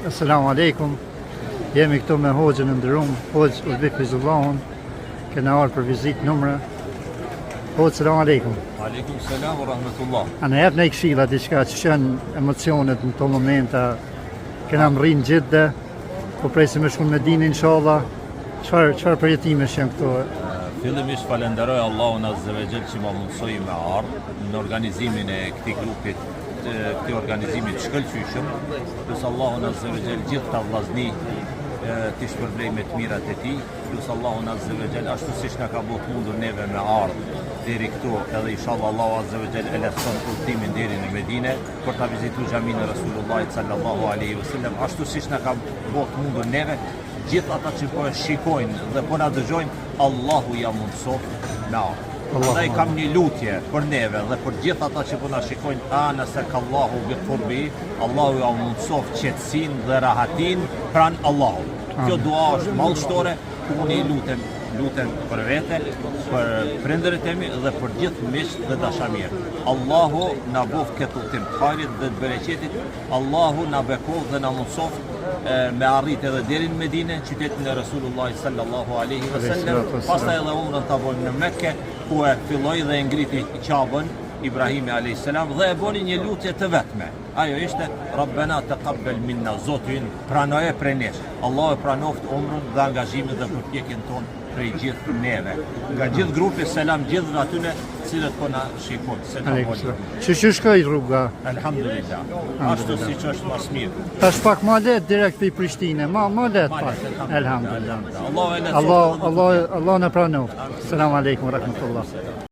Assalamu alaikum. Jemi këtu me hoxhën e nderuar, hoxh Ulbi Fizullahun. Kena ardhur për vizitë numra. Hoxh, selam aleikum. Aleikum selam wa rahmatullah. Ana jep në këshilla diçka që janë emocionet në këto momenta. Kena rrinë gjithë, po presim me shku në Medinë inshallah. Çfarë përjetimesh janë këto? Fillimisht falenderoj Allahun Azza wa Jall që më mundsoi me ardh në organizimin e këtij grupit, këtij organizimi të shkëlqyeshëm. Plus Allahun Azza wa Jall gjithë ta vllazni të shpërblej me të mirat e tij. Plus Allahun Azza wa Jall ashtu siç na ka bërë mundur neve me ardh deri këtu, edhe inshallah Allahu Azza wa Jall e lehtëson udhëtimin deri në Medinë për ta vizituar xhamin e Rasulullah sallallahu alaihi wasallam, ashtu siç na ka bërë mundur neve. Gjithë ata që po e shikojnë dhe po na dëgjojnë, Allahu ja mundsof me ardh. Prandaj kam një lutje për neve dhe për gjithë ata që po na shikojnë, nëse ka Allahu bi qurbi, Allahu ja mundsof qetësinë dhe rahatin pran Allahut. Kjo dua është mallshtore, unë i lutem për vete, për prindërit e mi dhe për gjithë miqtë dhe dashamirë. Allahu na bof këtë udhtim të hajrit dhe të bereqetit. Allahu na bekov dhe na mundsof me arrit edhe deri në Medinë, qytetin e Rasulullah sallallahu alaihi wasallam. Pastaj edhe umrën ta bëjmë në Mekë, ku e filloi dhe e ngriti Qabën Ibrahimi alayhis salam dhe e boni një lutje të vetme. Ajo ishte Rabbana taqabbal minna, Zotin pranoje prej nesh. Allahu e pranoft umrën dhe angazhimin dhe përpjekjen tonë prej gjithë neve. Nga gjithë grupi, selam gjithë atyre cilët po na shikojnë. Që shkoj rruga? Alhamdulillah. Ashtu siç është mas mirë. Tash pak më lehtë direkt për Prishtinë, më lehtë pak. Alhamdulillah. Allah na pranoft. Selam aleikum wa rahmatullah.